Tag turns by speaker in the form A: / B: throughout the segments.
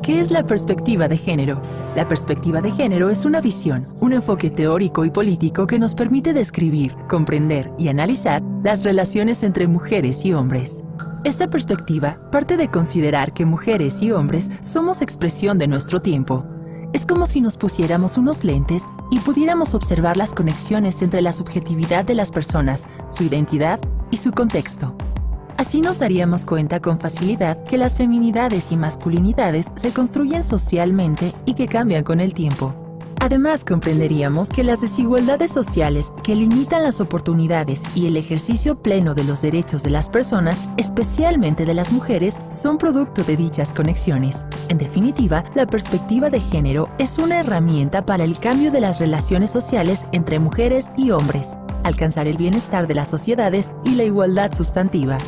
A: ¿Qué es la perspectiva de género? La perspectiva de género es una visión, un enfoque teórico y político que nos permite describir, comprender y analizar las relaciones entre mujeres y hombres. Esta perspectiva parte de considerar que mujeres y hombres somos expresión de nuestro tiempo. Es como si nos pusiéramos unos lentes y pudiéramos observar las conexiones entre la subjetividad de las personas, su identidad y su contexto. Así nos daríamos cuenta con facilidad que las feminidades y masculinidades se construyen socialmente y que cambian con el tiempo. Además, comprenderíamos que las desigualdades sociales que limitan las oportunidades y el ejercicio pleno de los derechos de las personas, especialmente de las mujeres, son producto de dichas conexiones. En definitiva, la perspectiva de género es una herramienta para el cambio de las relaciones sociales entre mujeres y hombres, alcanzar el bienestar de las sociedades y la igualdad sustantiva.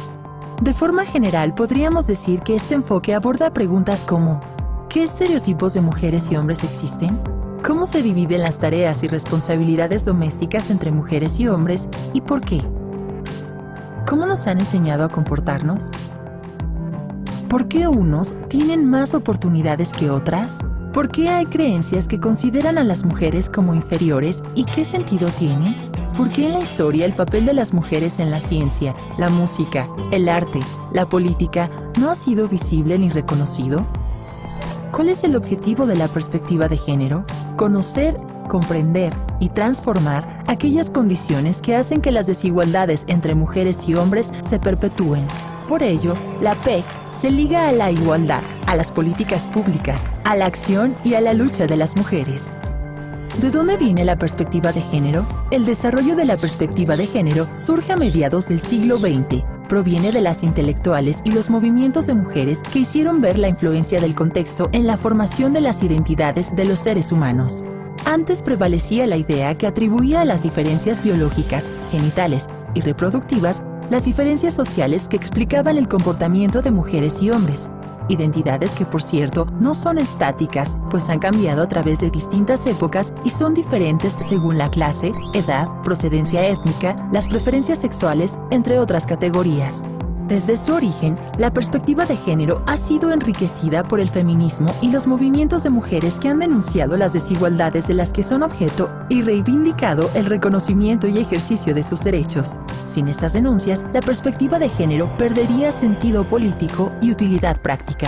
A: De forma general, podríamos decir que este enfoque aborda preguntas como: ¿qué estereotipos de mujeres y hombres existen? ¿Cómo se dividen las tareas y responsabilidades domésticas entre mujeres y hombres y por qué? ¿Cómo nos han enseñado a comportarnos? ¿Por qué unos tienen más oportunidades que otras? ¿Por qué hay creencias que consideran a las mujeres como inferiores y qué sentido tiene? ¿Por qué en la historia el papel de las mujeres en la ciencia, la música, el arte, la política no ha sido visible ni reconocido? ¿Cuál es el objetivo de la perspectiva de género? Conocer, comprender y transformar aquellas condiciones que hacen que las desigualdades entre mujeres y hombres se perpetúen. Por ello, la PEG se liga a la igualdad, a las políticas públicas, a la acción y a la lucha de las mujeres. ¿De dónde viene la perspectiva de género? El desarrollo de la perspectiva de género surge a mediados del siglo XX. Proviene de las intelectuales y los movimientos de mujeres que hicieron ver la influencia del contexto en la formación de las identidades de los seres humanos. Antes prevalecía la idea que atribuía a las diferencias biológicas, genitales y reproductivas las diferencias sociales que explicaban el comportamiento de mujeres y hombres. Identidades que, por cierto, no son estáticas, pues han cambiado a través de distintas épocas y son diferentes según la clase, edad, procedencia étnica, las preferencias sexuales, entre otras categorías. Desde su origen, la perspectiva de género ha sido enriquecida por el feminismo y los movimientos de mujeres que han denunciado las desigualdades de las que son objeto y reivindicado el reconocimiento y ejercicio de sus derechos. Sin estas denuncias, la perspectiva de género perdería sentido político y utilidad práctica.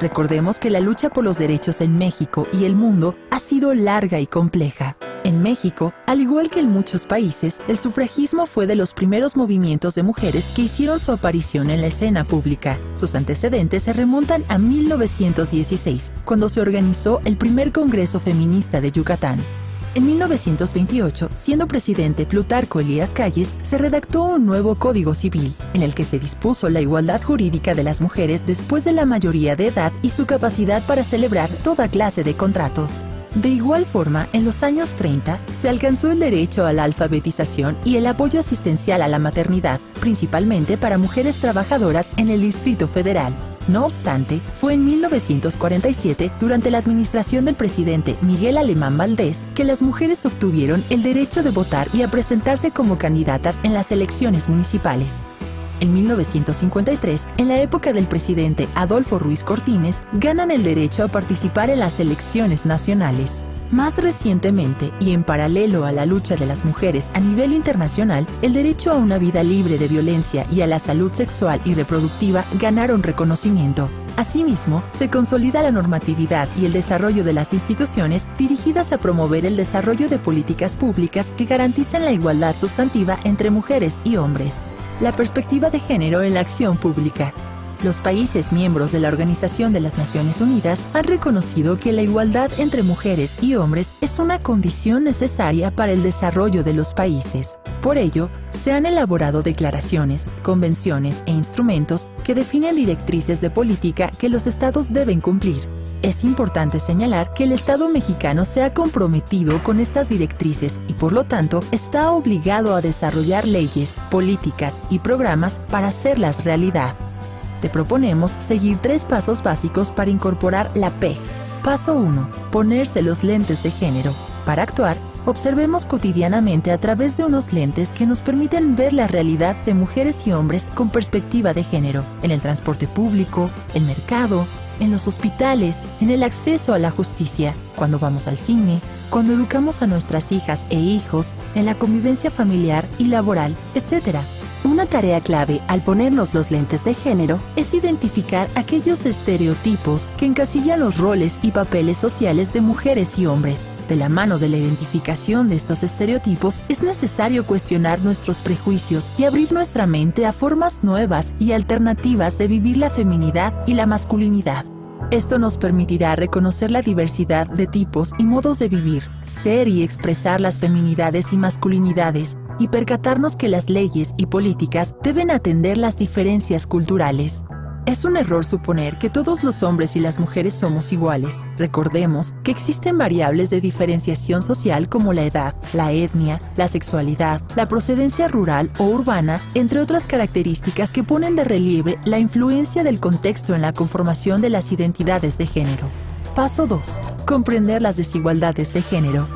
A: Recordemos que la lucha por los derechos en México y el mundo ha sido larga y compleja. En México, al igual que en muchos países, el sufragismo fue de los primeros movimientos de mujeres que hicieron su aparición en la escena pública. Sus antecedentes se remontan a 1916, cuando se organizó el primer Congreso Feminista de Yucatán. En 1928, siendo presidente Plutarco Elías Calles, se redactó un nuevo Código Civil, en el que se dispuso la igualdad jurídica de las mujeres después de la mayoría de edad y su capacidad para celebrar toda clase de contratos. De igual forma, en los años 30, se alcanzó el derecho a la alfabetización y el apoyo asistencial a la maternidad, principalmente para mujeres trabajadoras en el Distrito Federal. No obstante, fue en 1947, durante la administración del presidente Miguel Alemán Valdés, que las mujeres obtuvieron el derecho de votar y a presentarse como candidatas en las elecciones municipales. En 1953, en la época del presidente Adolfo Ruiz Cortines, ganan el derecho a participar en las elecciones nacionales. Más recientemente, y en paralelo a la lucha de las mujeres a nivel internacional, el derecho a una vida libre de violencia y a la salud sexual y reproductiva ganaron reconocimiento. Asimismo, se consolida la normatividad y el desarrollo de las instituciones dirigidas a promover el desarrollo de políticas públicas que garanticen la igualdad sustantiva entre mujeres y hombres. La perspectiva de género en la acción pública. Los países miembros de la Organización de las Naciones Unidas han reconocido que la igualdad entre mujeres y hombres es una condición necesaria para el desarrollo de los países. Por ello, se han elaborado declaraciones, convenciones e instrumentos que definen directrices de política que los estados deben cumplir. Es importante señalar que el Estado mexicano se ha comprometido con estas directrices y, por lo tanto, está obligado a desarrollar leyes, políticas y programas para hacerlas realidad. Te proponemos seguir 3 pasos básicos para incorporar la PEG. Paso 1. Ponerse los lentes de género. Para actuar, observemos cotidianamente a través de unos lentes que nos permiten ver la realidad de mujeres y hombres con perspectiva de género, en el transporte público, el mercado, en los hospitales, en el acceso a la justicia, cuando vamos al cine, cuando educamos a nuestras hijas e hijos, en la convivencia familiar y laboral, etc. Una tarea clave al ponernos los lentes de género es identificar aquellos estereotipos que encasillan los roles y papeles sociales de mujeres y hombres. De la mano de la identificación de estos estereotipos, es necesario cuestionar nuestros prejuicios y abrir nuestra mente a formas nuevas y alternativas de vivir la feminidad y la masculinidad. Esto nos permitirá reconocer la diversidad de tipos y modos de vivir, ser y expresar las feminidades y masculinidades, y percatarnos que las leyes y políticas deben atender las diferencias culturales. Es un error suponer que todos los hombres y las mujeres somos iguales. Recordemos que existen variables de diferenciación social como la edad, la etnia, la sexualidad, la procedencia rural o urbana, entre otras características que ponen de relieve la influencia del contexto en la conformación de las identidades de género. Paso 2. Comprender las desigualdades de género.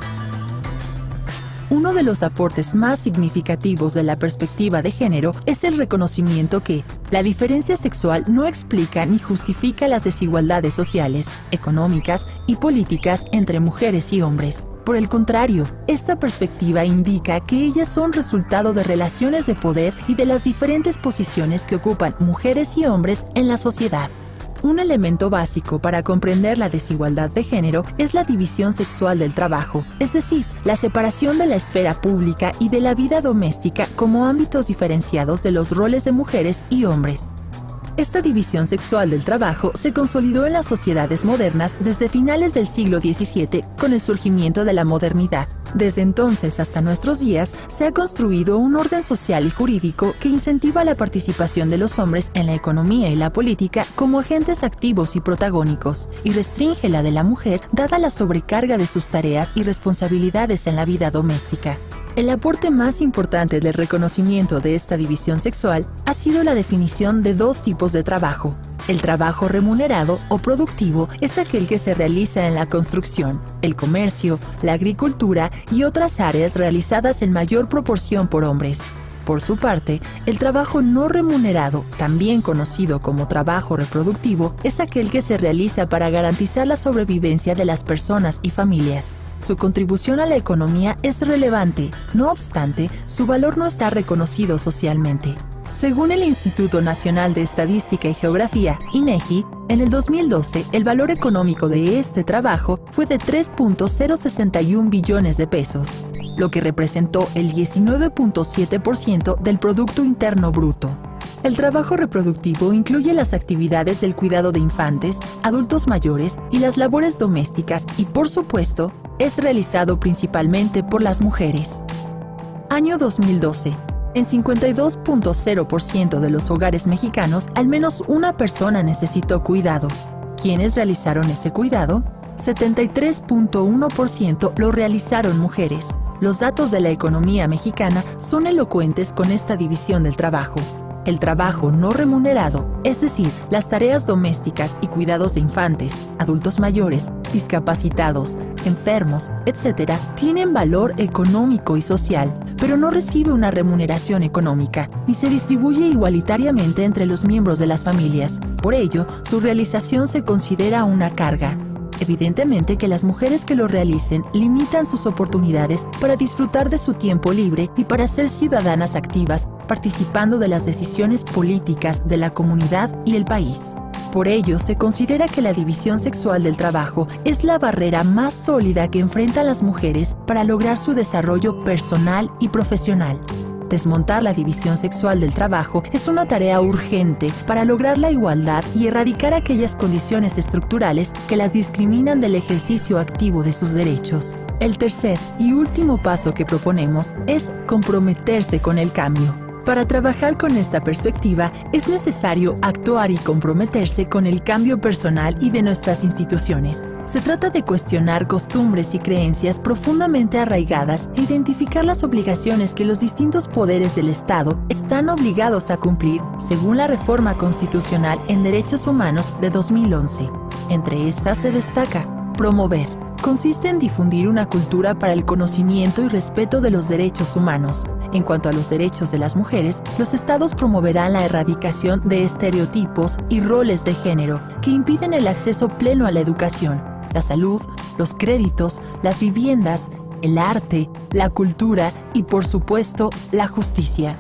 A: Uno de los aportes más significativos de la perspectiva de género es el reconocimiento que la diferencia sexual no explica ni justifica las desigualdades sociales, económicas y políticas entre mujeres y hombres. Por el contrario, esta perspectiva indica que ellas son resultado de relaciones de poder y de las diferentes posiciones que ocupan mujeres y hombres en la sociedad. Un elemento básico para comprender la desigualdad de género es la división sexual del trabajo, es decir, la separación de la esfera pública y de la vida doméstica como ámbitos diferenciados de los roles de mujeres y hombres. Esta división sexual del trabajo se consolidó en las sociedades modernas desde finales del siglo XVII con el surgimiento de la modernidad. Desde entonces hasta nuestros días se ha construido un orden social y jurídico que incentiva la participación de los hombres en la economía y la política como agentes activos y protagónicos, y restringe la de la mujer dada la sobrecarga de sus tareas y responsabilidades en la vida doméstica. El aporte más importante del reconocimiento de esta división sexual ha sido la definición de dos tipos de trabajo. El trabajo remunerado o productivo es aquel que se realiza en la construcción, el comercio, la agricultura y otras áreas realizadas en mayor proporción por hombres. Por su parte, el trabajo no remunerado, también conocido como trabajo reproductivo, es aquel que se realiza para garantizar la sobrevivencia de las personas y familias. Su contribución a la economía es relevante, no obstante, su valor no está reconocido socialmente. Según el Instituto Nacional de Estadística y Geografía, INEGI, en el 2012, el valor económico de este trabajo fue de 3.061 billones de pesos, lo que representó el 19.7% del Producto Interno Bruto. El trabajo reproductivo incluye las actividades del cuidado de infantes, adultos mayores y las labores domésticas y, por supuesto, es realizado principalmente por las mujeres. Año 2012. En 52.0% de los hogares mexicanos, al menos una persona necesitó cuidado. ¿Quiénes realizaron ese cuidado? 73.1% lo realizaron mujeres. Los datos de la economía mexicana son elocuentes con esta división del trabajo. El trabajo no remunerado, es decir, las tareas domésticas y cuidados de infantes, adultos mayores, discapacitados, enfermos, etc., tienen valor económico y social, pero no recibe una remuneración económica, ni se distribuye igualitariamente entre los miembros de las familias. Por ello, su realización se considera una carga. Evidentemente que las mujeres que lo realicen limitan sus oportunidades para disfrutar de su tiempo libre y para ser ciudadanas activas, participando de las decisiones políticas de la comunidad y el país. Por ello, se considera que la división sexual del trabajo es la barrera más sólida que enfrentan las mujeres para lograr su desarrollo personal y profesional. Desmontar la división sexual del trabajo es una tarea urgente para lograr la igualdad y erradicar aquellas condiciones estructurales que las discriminan del ejercicio activo de sus derechos. El tercer y último paso que proponemos es comprometerse con el cambio. Para trabajar con esta perspectiva, es necesario actuar y comprometerse con el cambio personal y de nuestras instituciones. Se trata de cuestionar costumbres y creencias profundamente arraigadas e identificar las obligaciones que los distintos poderes del Estado están obligados a cumplir según la Reforma Constitucional en Derechos Humanos de 2011. Entre estas se destaca promover, consiste en difundir una cultura para el conocimiento y respeto de los derechos humanos. En cuanto a los derechos de las mujeres, los estados promoverán la erradicación de estereotipos y roles de género que impiden el acceso pleno a la educación, la salud, los créditos, las viviendas, el arte, la cultura y, por supuesto, la justicia.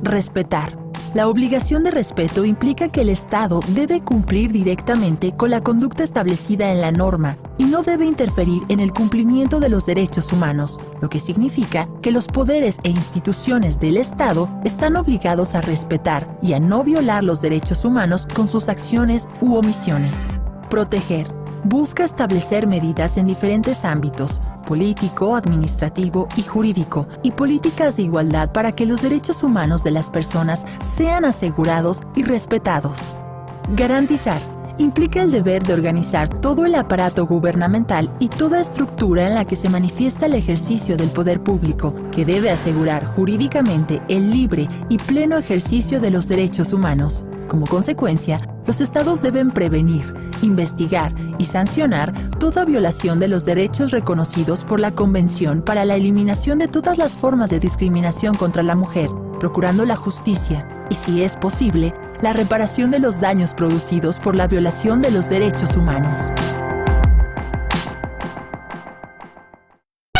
A: Respetar. La obligación de respeto implica que el Estado debe cumplir directamente con la conducta establecida en la norma y no debe interferir en el cumplimiento de los derechos humanos, lo que significa que los poderes e instituciones del Estado están obligados a respetar y a no violar los derechos humanos con sus acciones u omisiones. Proteger. Busca establecer medidas en diferentes ámbitos, político, administrativo y jurídico, y políticas de igualdad para que los derechos humanos de las personas sean asegurados y respetados. Garantizar. Implica el deber de organizar todo el aparato gubernamental y toda estructura en la que se manifiesta el ejercicio del poder público, que debe asegurar jurídicamente el libre y pleno ejercicio de los derechos humanos. Como consecuencia, los estados deben prevenir, investigar y sancionar toda violación de los derechos reconocidos por la Convención para la eliminación de todas las formas de discriminación contra la mujer, procurando la justicia y, si es posible, la reparación de los daños producidos por la violación de los derechos humanos.